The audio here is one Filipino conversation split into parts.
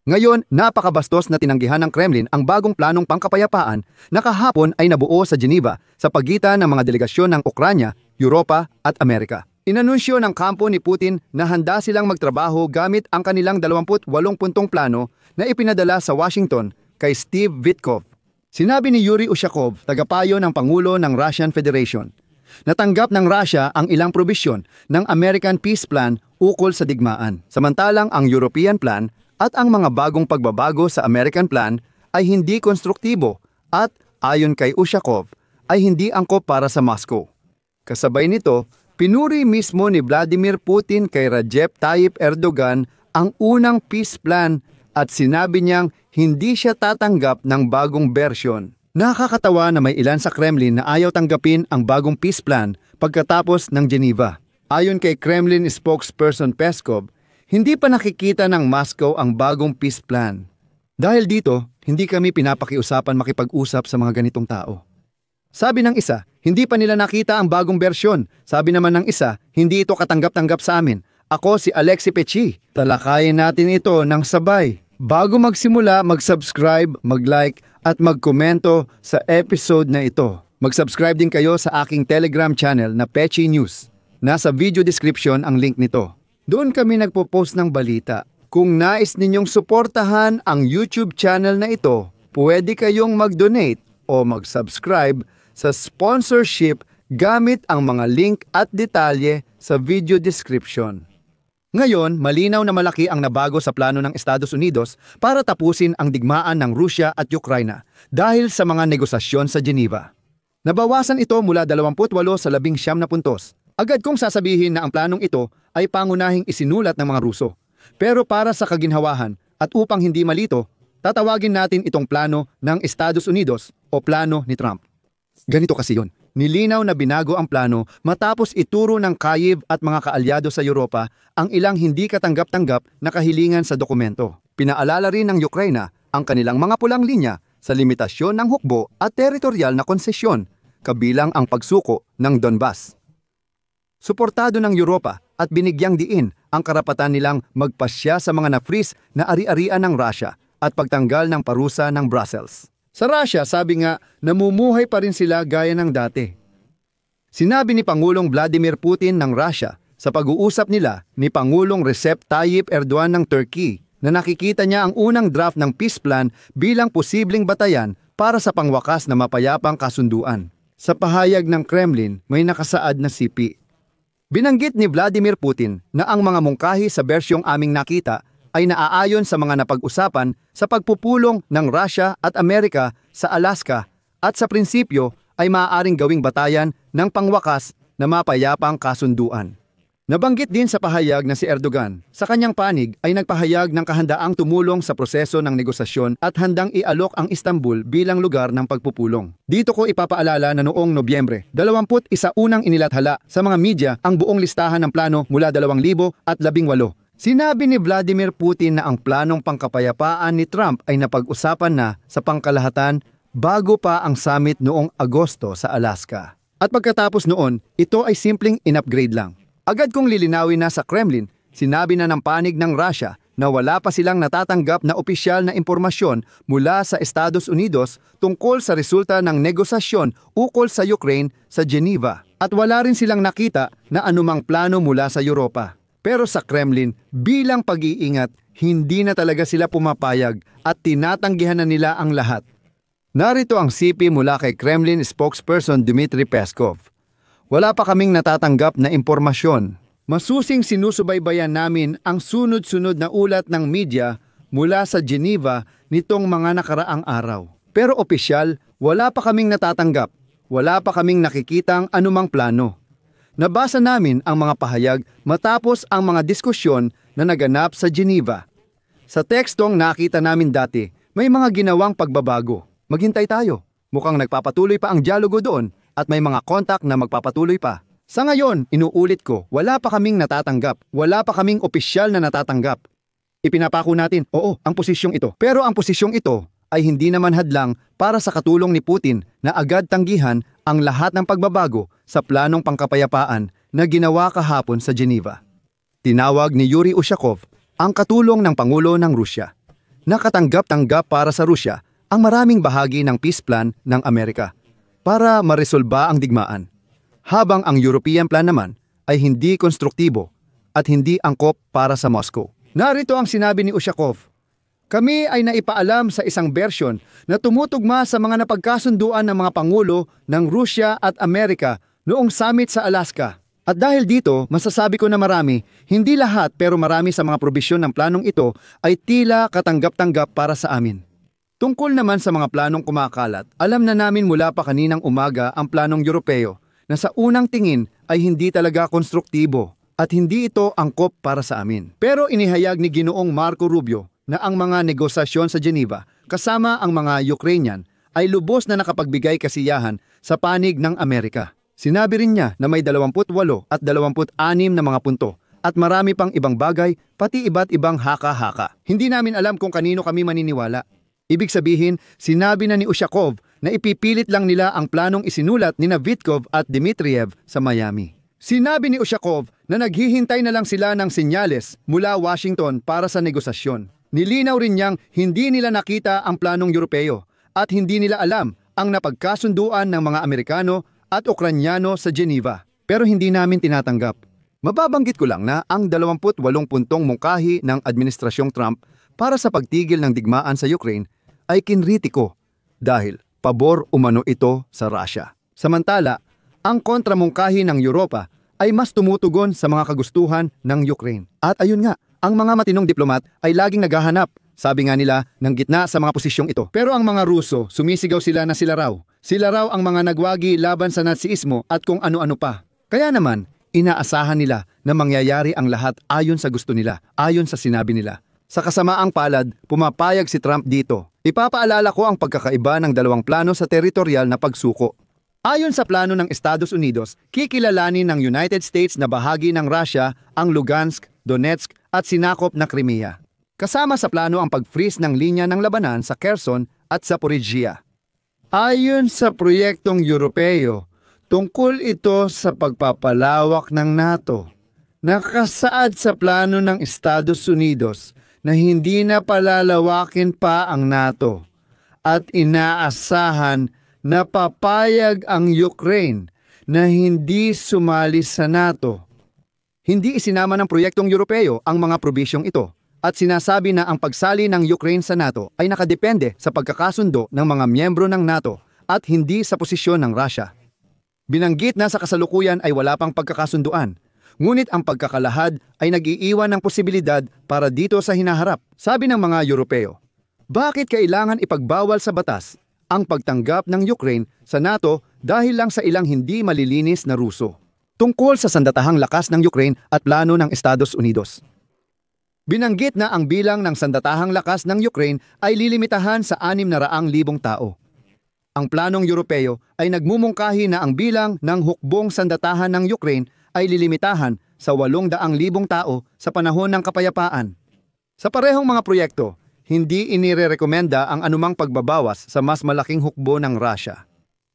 Ngayon, napakabastos na tinanggihan ng Kremlin ang bagong planong pangkapayapaan na kahapon ay nabuo sa Geneva sa pagitan ng mga delegasyon ng Ukranya, Europa at Amerika. Inanunsyo ng kampo ni Putin na handa silang magtrabaho gamit ang kanilang 28 puntong plano na ipinadala sa Washington kay Steve Witkoff. Sinabi ni Yuri Ushakov, tagapayo ng Pangulo ng Russian Federation, natanggap ng Russia ang ilang probisyon ng American Peace Plan ukol sa digmaan. Samantalang ang European Plan at ang mga bagong pagbabago sa American Plan ay hindi konstruktibo at, ayon kay Ushakov, ay hindi angkop para sa Moscow. Kasabay nito, pinuri mismo ni Vladimir Putin kay Recep Tayyip Erdogan ang unang peace plan at sinabi niyang hindi siya tatanggap ng bagong bersyon. Nakakatawa na may ilan sa Kremlin na ayaw tanggapin ang bagong peace plan pagkatapos ng Geneva. Ayon kay Kremlin spokesperson Peskov, hindi pa nakikita ng Moscow ang bagong peace plan. Dahil dito, hindi kami pinapakiusapan makipag-usap sa mga ganitong tao. Sabi ng isa, hindi pa nila nakita ang bagong bersyon. Sabi naman ng isa, hindi ito katanggap-tanggap sa amin. Ako si Alexei Pechi. Talakayin natin ito ng sabay. Bago magsimula, mag-subscribe, mag-like at mag-komento sa episode na ito. Mag-subscribe din kayo sa aking Telegram channel na Pechi News. Nasa video description ang link nito. Doon kami nagpo-post ng balita. Kung nais ninyong suportahan ang YouTube channel na ito, pwede kayong mag-donate o mag-subscribe sa sponsorship gamit ang mga link at detalye sa video description. Ngayon, malinaw na malaki ang nabago sa plano ng Estados Unidos para tapusin ang digmaan ng Rusya at Ukraina dahil sa mga negosasyon sa Geneva. Nabawasan ito mula 28 sa 19 na puntos. Agad kong sasabihin na ang planong ito ay pangunahing isinulat ng mga Ruso. Pero para sa kaginhawahan at upang hindi malito, tatawagin natin itong plano ng Estados Unidos o plano ni Trump. Ganito kasi yun. Nilinaw na binago ang plano matapos ituro ng Kyiv at mga kaalyado sa Europa ang ilang hindi katanggap-tanggap na kahilingan sa dokumento. Pinaalala rin ng Ukraina ang kanilang mga pulang linya sa limitasyon ng hukbo at teritorial na konsesyon, kabilang ang pagsuko ng Donbas. Suportado ng Europa at binigyang diin ang karapatan nilang magpasya sa mga na-freeze na ari-arian ng Russia at pagtanggal ng parusa ng Brussels. Sa Russia, sabi nga, namumuhay pa rin sila gaya ng dati. Sinabi ni Pangulong Vladimir Putin ng Russia sa pag-uusap nila ni Pangulong Recep Tayyip Erdogan ng Turkey na nakikita niya ang unang draft ng peace plan bilang posibleng batayan para sa pangwakas na mapayapang kasunduan. Sa pahayag ng Kremlin, may nakasaad na sipi. Binanggit ni Vladimir Putin na ang mga mungkahi sa bersyong aming nakita ay naaayon sa mga napag-usapan sa pagpupulong ng Russia at Amerika sa Alaska at sa prinsipyo ay maaaring gawing batayan ng pangwakas na mapayapang kasunduan. Nabanggit din sa pahayag na si Erdogan sa kanyang panig ay nagpahayag ng kahandaang tumulong sa proseso ng negosasyon at handang ialok ang Istanbul bilang lugar ng pagpupulong. Dito ko ipapaalala na noong Nobyembre, 21 unang inilathala sa mga media ang buong listahan ng plano mula 2018. Sinabi ni Vladimir Putin na ang planong pangkapayapaan ni Trump ay napag-usapan na sa pangkalahatan bago pa ang summit noong Agosto sa Alaska. At pagkatapos noon, ito ay simpleng in-upgrade lang. Agad kong lilinawin na sa Kremlin, sinabi na ng panig ng Russia na wala pa silang natatanggap na opisyal na impormasyon mula sa Estados Unidos tungkol sa resulta ng negosasyon ukol sa Ukraine sa Geneva. At wala rin silang nakita na anumang plano mula sa Europa. Pero sa Kremlin, bilang pag-iingat, hindi na talaga sila pumapayag at tinatanggihan na nila ang lahat. Narito ang sipi mula kay Kremlin spokesperson Dmitry Peskov. Wala pa kaming natatanggap na impormasyon. Masusing sinusubaybayan namin ang sunod-sunod na ulat ng media mula sa Geneva nitong mga nakaraang araw. Pero opisyal, wala pa kaming natatanggap. Wala pa kaming nakikitang anumang plano. Nabasa namin ang mga pahayag matapos ang mga diskusyon na naganap sa Geneva. Sa tekstong nakita namin dati, may mga ginawang pagbabago. Maghintay tayo. Mukhang nagpapatuloy pa ang dialogo doon at may mga kontak na magpapatuloy pa. Sa ngayon, inuulit ko, wala pa kaming natatanggap. Wala pa kaming opisyal na natatanggap. Ipinapako natin, oo, ang posisyong ito. Pero ang posisyong ito ay hindi naman hadlang para sa katulong ni Putin na agad tanggihan ang lahat ng pagbabago sa planong pangkapayapaan na ginawa kahapon sa Geneva. Tinawag ni Yuri Ushakov ang katulong ng Pangulo ng Rusya. Nakatanggap-tanggap para sa Rusya ang maraming bahagi ng peace plan ng Amerika para maresolba ang digmaan, habang ang European plan naman ay hindi konstruktibo at hindi angkop para sa Moscow. Narito ang sinabi ni Ushakov. Kami ay naipaalam sa isang bersyon na tumutugma sa mga napagkasunduan ng mga pangulo ng Rusya at Amerika noong summit sa Alaska. At dahil dito, masasabi ko na marami, hindi lahat pero marami sa mga probisyon ng planong ito ay tila katanggap-tanggap para sa amin. Tungkol naman sa mga planong kumakalat, alam na namin mula pa kaninang umaga ang planong Europeo na sa unang tingin ay hindi talaga konstruktibo at hindi ito angkop para sa amin. Pero inihayag ni Ginoong Marco Rubio na ang mga negosasyon sa Geneva kasama ang mga Ukrainian ay lubos na nakapagbigay kasiyahan sa panig ng Amerika. Sinabi rin niya na may 28 at 26 na mga punto at marami pang ibang bagay pati iba't ibang haka-haka. Hindi namin alam kung kanino kami maniniwala. Ibig sabihin, sinabi na ni Ushakov na ipipilit lang nila ang planong isinulat ni Vitkov at Dmitriev sa Miami. Sinabi ni Ushakov na naghihintay na lang sila ng senyales mula Washington para sa negosasyon. Nilinaw rin niyang hindi nila nakita ang planong Europeo at hindi nila alam ang napagkasunduan ng mga Amerikano at Ukrainyano sa Geneva, pero hindi namin tinatanggap. Mababanggit ko lang na ang 28 puntong mungkahi ng Administrasyong Trump para sa pagtigil ng digmaan sa Ukraine ay kinritiko dahil pabor umano ito sa Russia. Samantala, ang kontramungkahi ng Europa ay mas tumutugon sa mga kagustuhan ng Ukraine. At ayun nga, ang mga matinong diplomat ay laging naghahanap, sabi nga nila, ng gitna sa mga posisyong ito. Pero ang mga Ruso, sumisigaw sila na sila raw. Sila raw ang mga nagwagi laban sa Nazismo at kung ano-ano pa. Kaya naman, inaasahan nila na mangyayari ang lahat ayon sa gusto nila, ayon sa sinabi nila. Sa kasamaang palad, pumapayag si Trump dito. Ipapaalala ko ang pagkakaiba ng dalawang plano sa teritorial na pagsuko. Ayon sa plano ng Estados Unidos, kikilalanin ng United States na bahagi ng Russia ang Lugansk, Donetsk at sinakop na Crimea. Kasama sa plano ang pag-freeze ng linya ng labanan sa Kherson at Zaporizhia. Ayon sa proyektong Europeo, tungkol ito sa pagpapalawak ng NATO. Nakasaad sa plano ng Estados Unidos na hindi na palalawakin pa ang NATO at inaasahan na papayag ang Ukraine na hindi sumali sa NATO. Hindi isinama ng proyektong Europeo ang mga probisyong ito at sinasabi na ang pagsali ng Ukraine sa NATO ay nakadepende sa pagkakasundo ng mga miyembro ng NATO at hindi sa posisyon ng Russia. Binanggit na sa kasalukuyan ay wala pang pagkakasunduan, ngunit ang pagkakalahad ay nag-iiwan ng posibilidad para dito sa hinaharap. Sabi ng mga Europeo, bakit kailangan ipagbawal sa batas ang pagtanggap ng Ukraine sa NATO dahil lang sa ilang hindi malilinis na Ruso? Tungkol sa sandatahang lakas ng Ukraine at plano ng Estados Unidos. Binanggit na ang bilang ng sandatahang lakas ng Ukraine ay lilimitahan sa 600,000 tao. Ang planong Europeo ay nagmumungkahi na ang bilang ng hukbong sandatahan ng Ukraine ay lilimitahan sa 800,000 tao sa panahon ng kapayapaan. Sa parehong mga proyekto, hindi inirerekomenda ang anumang pagbabawas sa mas malaking hukbo ng Russia.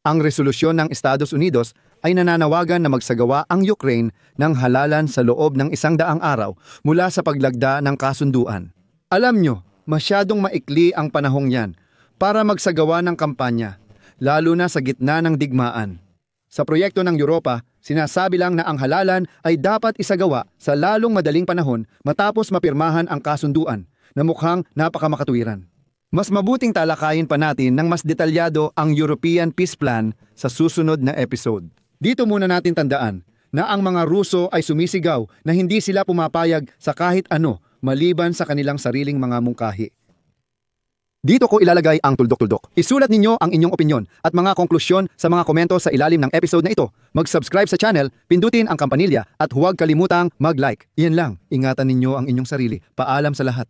Ang resolusyon ng Estados Unidos ay nananawagan na magsagawa ang Ukraine ng halalan sa loob ng 100 araw mula sa paglagda ng kasunduan. Alam nyo, masyadong maikli ang panahong yan para magsagawa ng kampanya, lalo na sa gitna ng digmaan. Sa proyekto ng Europa, sinasabi lang na ang halalan ay dapat isagawa sa lalong madaling panahon matapos mapirmahan ang kasunduan na mukhang napakamakatuwiran. Mas mabuting talakayin pa natin ng mas detalyado ang European Peace Plan sa susunod na episode. Dito muna natin tandaan na ang mga Ruso ay sumisigaw na hindi sila pumapayag sa kahit ano maliban sa kanilang sariling mga mungkahi. Dito ko ilalagay ang tuldok-tuldok. Isulat ninyo ang inyong opinyon at mga konklusyon sa mga komento sa ilalim ng episode na ito. Mag-subscribe sa channel, pindutin ang kampanilya at huwag kalimutang mag-like. Iyan lang, ingatan ninyo ang inyong sarili. Paalam sa lahat.